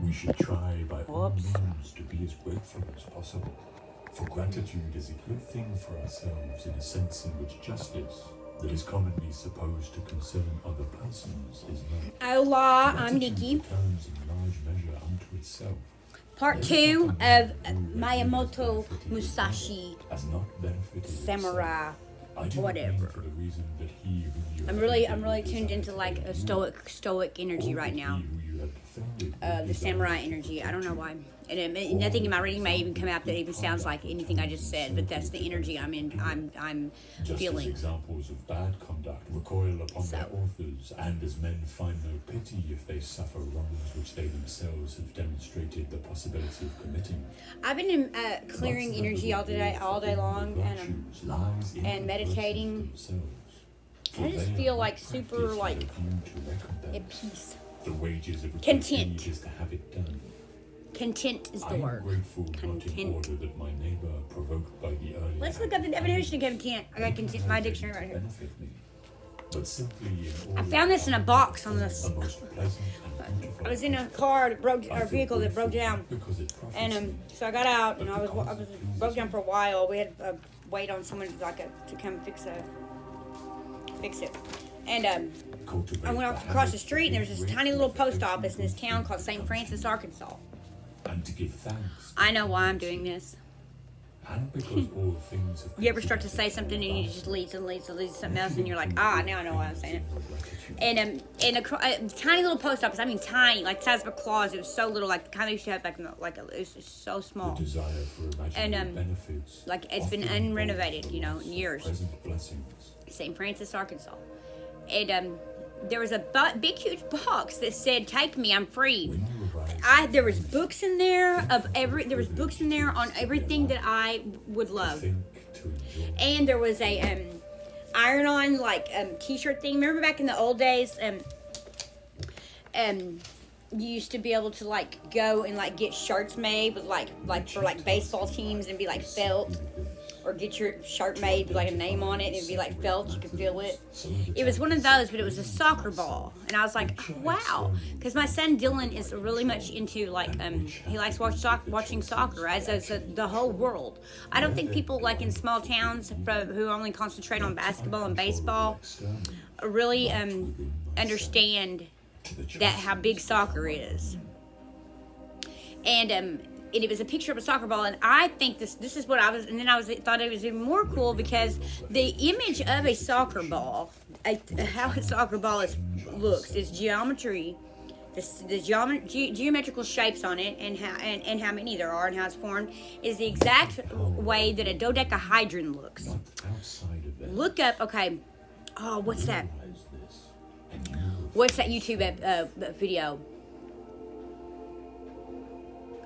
We should try by all means to be as grateful as possible. For gratitude is a good thing for ourselves in a sense in which justice, that is commonly supposed to concern other persons, is not. Hola, I'm Gratitude Nikki. returns in large measure unto itself. Part 2 of Miyamoto Musashi Has not benefited Samurai. I do not whatever. mean for the reason that he who you I'm have really offended tuned desired into to like a offend you, stoic energy or right that now. he who you have offended The desired samurai to energy. I don't know protect you. why. And nothing in my reading may even come out that even sounds like anything I just said, but that's the energy I'm Just feeling. as examples of bad conduct recoil upon their So. authors, and as men find no pity if they suffer wrongs which they themselves have demonstrated the possibility of committing. I've been clearing energy all day long, and meditating. I just feel like super like at peace. The wages of a Content. good deed is to have it done. Content is I the am word. grateful not in Content. order that my neighbor, provoked by the early Let's look up the definition of content. I got content, my dictionary right here. benefit me, but simply in I order found this in a box on this. a most pleasant and beautiful I was in a car that broke, I or feel vehicle that broke grateful down, because it profits and me. so I got out, and I was broke down for a while. We had wait on someone to come fix it, and Cultivate I went the across the habit street, and there was of this being tiny little grateful post for office in this everything town called that St. comes Francis, to Arkansas. and to give thanks. I know why I'm doing this. And because all things have You ever start to say something and you just lead to something else, and you're like, now I know why I'm saying it. And in a tiny little post office, I mean tiny, like the size of a closet. It was so little, like the kind they used to have it was just so small. The desire for imaginary benefits. Like it's been often unrenovated, involves the in loss of years. present blessings. St. Francis, Arkansas. And there was a big, huge box that said, "Take me, I'm free." When you arrive, There was books in there there was books in there on everything that I would love. think to enjoy. And there was a iron-on t-shirt thing. Remember back in the old days, you used to be able to like go and like get shirts made with like for like baseball teams and be like felt, or get your shirt made with like a name on it and it'd be like felt, you could feel it. It was one of those, but it was a soccer ball, and I was like, oh, wow, because my son Dylan is really much into he likes watching soccer, as does the whole world. I don't think people like in small towns who only concentrate on basketball and baseball really understand that how big soccer is. And it was a picture of a soccer ball, and I think this is what I was, and then thought it was even more cool because the image of a soccer ball, how a soccer ball looks, is geometry, the geometrical shapes on it, and how many there are and how it's formed, is the exact way that a dodecahedron looks. Outside of that, Look up, okay. Oh, what's that? realize this, and you will What's that YouTube video?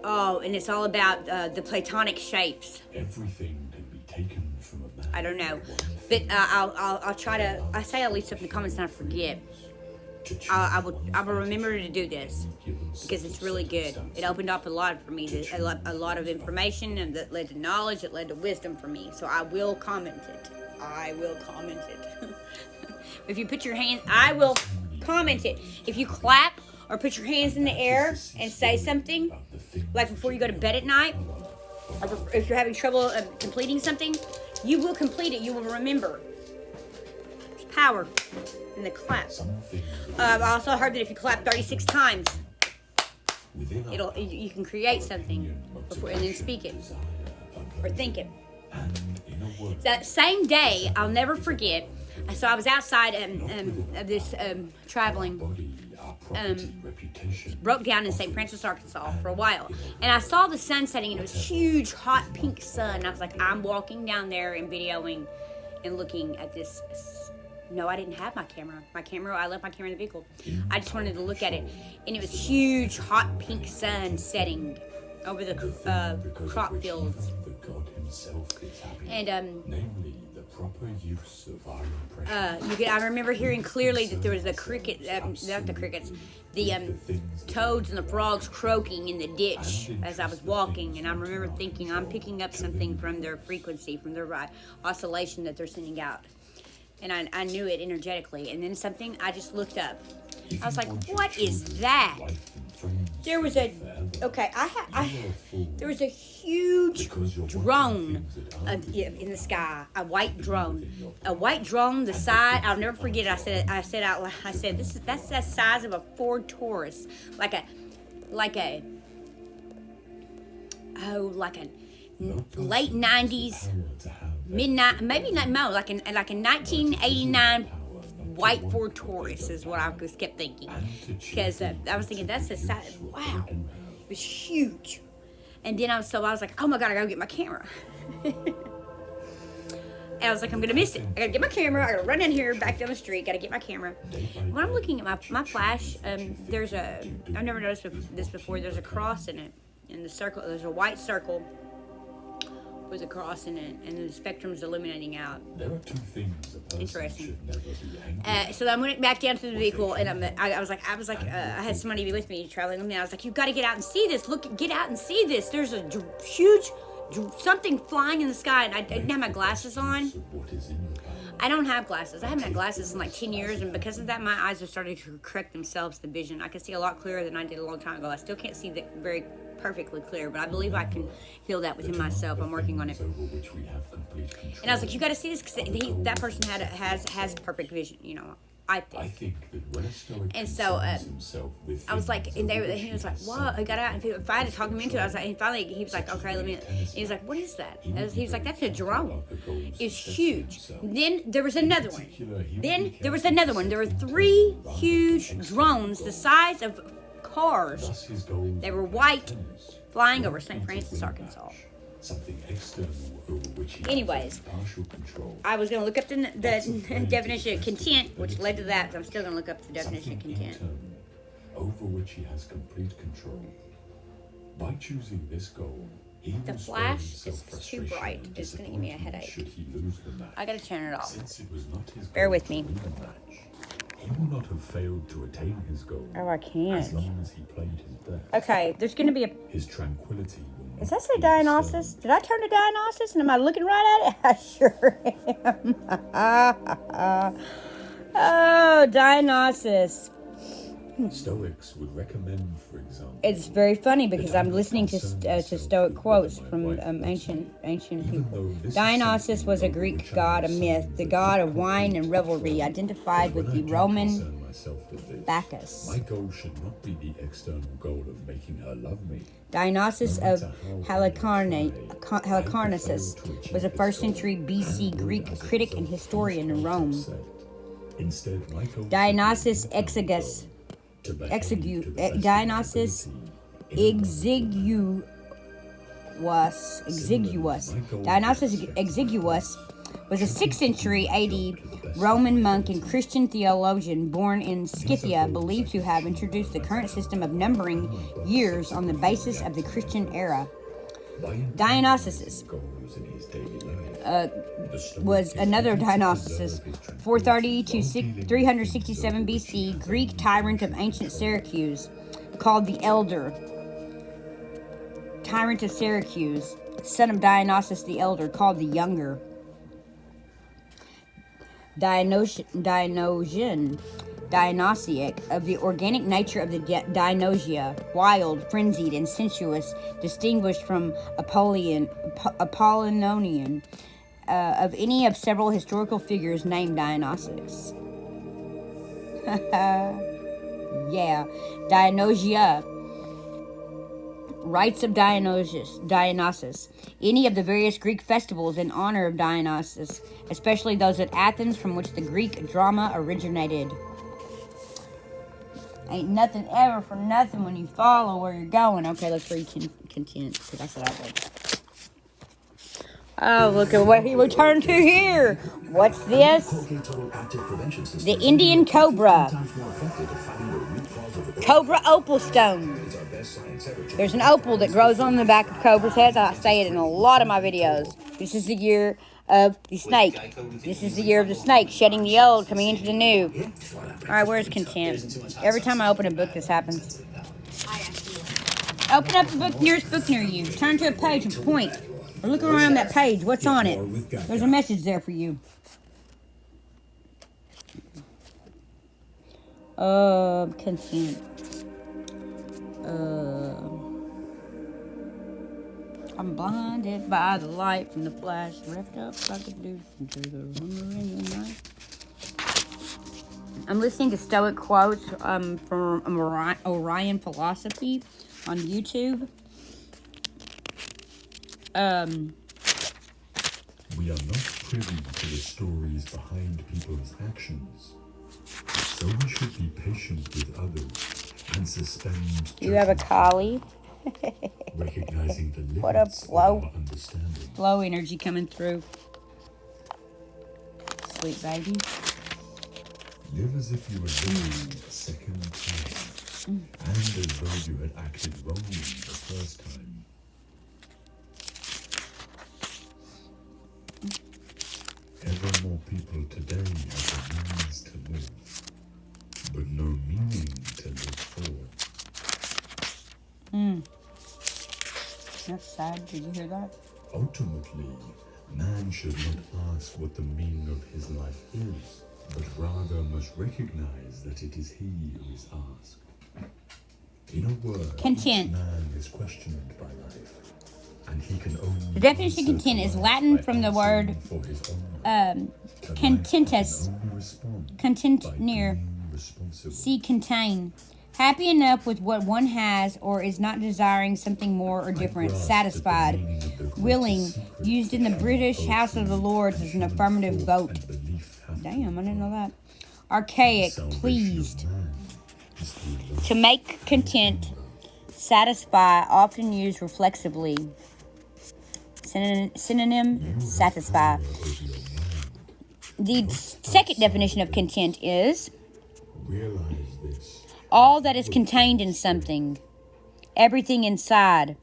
Oh, and it's all about the Platonic shapes. everything can be taken from a man. I don't know, One but thing I'll try to. I say I'll leave stuff in the comments and I forget. to choose I will one's remember to do this given because it's really good. It opened up a lot for me, a lot of information, and that led to knowledge. It led to wisdom for me. So I will comment it. If you put your hand, I will comment it. If you clap or put your hands in the air and say something, about the things like before you go to bed at night, or if you're having trouble completing something, you will complete it. You will remember. There's power in the clap. some things I also heard that if you clap 36 times, within our you can create something before and then speak it desire, or think it. and in a word, That same day, I'll never forget. So I was outside of this traveling. body, our property, reputation, Broke down in St. Francis, Arkansas for a while. And I saw the sun setting, and it was huge, hot pink sun. And I was like, I'm walking down there and videoing and looking at this. No, I didn't have my camera. I left my camera in the vehicle. I just wanted to look at it. And it was huge, hot pink sun setting over the crop which fields. even the God himself is happy, And namely the proper use of our impression. I remember hearing clearly that there was the cricket, not the crickets, the toads and the frogs croaking in the ditch as I was walking, and I remember thinking, I'm picking up something from their frequency, from their oscillation that they're sending out, and I knew it energetically. And then something, I just looked up. I was like, what is that? Life and friends There was a there was a huge drone in the sky, a white drone, the size, I'll never forget it. I said out loud, I said that's the size of a Ford Taurus, like a late 90s, midnight, maybe not, no, like a 1989 white Ford Taurus is what I just kept thinking, because I was thinking that's the size. Wow, it was huge. And then I was like, oh my god, I gotta get my camera. And I was like, I'm gonna miss it. I gotta get my camera. I gotta run in here, back down the street. Gotta get my camera. When I'm looking at my flash, I've never noticed this before. There's a cross in it, in the circle. There's a white circle with a cross in it, and the spectrum's illuminating out. There are two things a person Interesting. should never be angry. So I went back down to the vehicle, and I was like, I had somebody be with me, traveling with me. I was like, you got to get out and see this. Get out and see this. There's a huge something flying in the sky, and I didn't have my glasses on. What is in your power? I don't have glasses. I haven't had glasses in like 10 years, and because of that, my eyes are starting to correct themselves, the vision. I can see a lot clearer than I did a long time ago. I still can't see very perfectly clear, but I believe I can heal that within myself. I'm working on it. Over which we have complete control. And I was like, you got to see this, because that person has perfect vision, you know. I think that when a Stoic and so himself with I was like, and he was like, what? I got out, and if I had to talk him into it, I was like, and finally he was like, okay, let me. And he was like, what is that? He was like, that's a drone. It's huge. Then there was another one. There were 3 huge drones the size of cars. They were white, flying over St. Francis, Arkansas. Something external over which he Anyways, has partial control. I was going to look up the definition of content, which led to that. So I'm still going to look up the definition of content. Over which he has complete control. By choosing this goal, he The will flash spare himself is too bright. frustration and It's going to give me a disappointment headache. should he lose the match. I got to turn it off. Since it was not his Bear goal with to me. win the match, he will not have failed to attain his goal. Oh, I can't. As long as he played his best. Okay, there's going to be a... His tranquility will not Does that say be Dionysus? disturbed. Did I turn to Dionysus? And am I looking right at it? I sure am. Oh, Dionysus. Stoics would recommend, for example, It's very funny because I'm listening to Stoic quotes from ancient people. Dionysus was a Greek god, a myth, the god of wine and revelry, identified with the Roman Bacchus. my goal should not be the external goal of making her love me. Dionysus of Halicarnassus was a 1st century BC Greek critic and historian in Rome. Instead, my goal Dionysus Dionysus Exiguus was a 6th century AD Roman monk and Christian theologian born in Scythia, believed to have introduced the current system of numbering years on the basis of the Christian era. Dionysus was another Dionysus, 430 to 367 BC, Greek tyrant of ancient Syracuse, called the Elder. Tyrant of Syracuse, son of Dionysus the Elder, called the Younger. Dionysiac, of the organic nature of the Dionysia, wild, frenzied, and sensuous, distinguished from Apollonian, of any of several historical figures named Dionysus. Yeah, Dionysia. Rites of Dionysus. Any of the various Greek festivals in honor of Dionysus, especially those at Athens, from which the Greek drama originated. Ain't nothing ever for nothing when you follow where you're going. Okay, let's read content, because that's what I read. Oh, look at what he returned to here. What's this? The Indian cobra. Cobra opal stone. There's an opal that grows on the back of cobra's heads. I say it in a lot of my videos. This is the year of the snake. This is the year of the snake, shedding the old, coming into the new. Alright, where's content? Every time I open a book, this happens. Open up the book, nearest book near you. Turn to a page and point. Or look around that page. What's on it? There's a message there for you. Content. I'm blinded by the light from the flash, wrapped up like a deuce into the rumor in the night. I'm listening to Stoic quotes from Orion Philosophy on YouTube. We are not privy to the stories behind people's actions, so we should be patient with others and suspend You have a judgment, collie. recognizing the limits What a flow. of our understanding. Flow energy coming through. Sweet baby. Live as if you were living a second time, and as though you had acted wrongly the first time. Ever more people today have the means to live, but no meaning to live for. That's sad. Did you hear that? Ultimately, man should not ask what the meaning of his life is, but rather must recognize that it is he who is asked. In a word, Content. each man is questioned by life, and he can only The definition of answer content to is life Latin by from the answering word, for his own life. To life, contentus. he can only respond Content by near. being responsible. See, contain. Happy enough with what one has, or is not desiring something more or different. Satisfied. Willing. Used in the British House of the Lords as an affirmative vote. Damn, I didn't know that. Archaic. Pleased. To make content. Satisfy. Often used reflexively. Synonym. Satisfy. The second definition of content is Realize this. all that is contained in something, everything inside.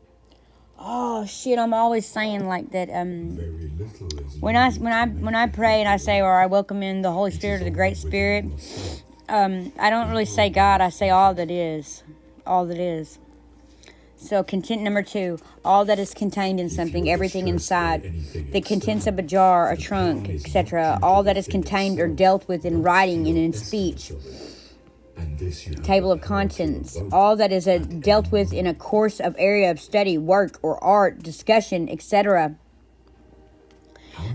Oh shit! I'm always saying like that. Very little is When I pray and I say, or I welcome in the Holy Spirit or the Great Spirit, I don't really say God. I say all that is, all that is. So content number 2, all that is contained in something, everything inside, the contents of a jar, a trunk, etc. All that is contained or dealt with in writing and in speech. Table of contents, all that is dealt with in a course of area of study, work, or art, discussion, etc.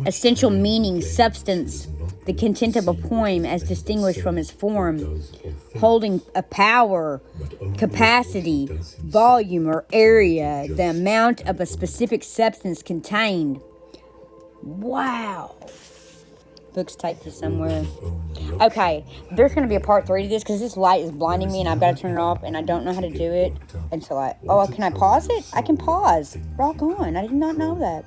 Essential meaning, substance, the content of a poem as distinguished from its form, holding a power, capacity, volume, or area, the amount of a specific substance contained. Wow. Book's typed to somewhere. Okay, there's going to be a part 3 to this because this light is blinding me and I've got to turn it off and I don't know how to do it until I... Oh, can I pause it? I can pause. Rock on. I did not know that.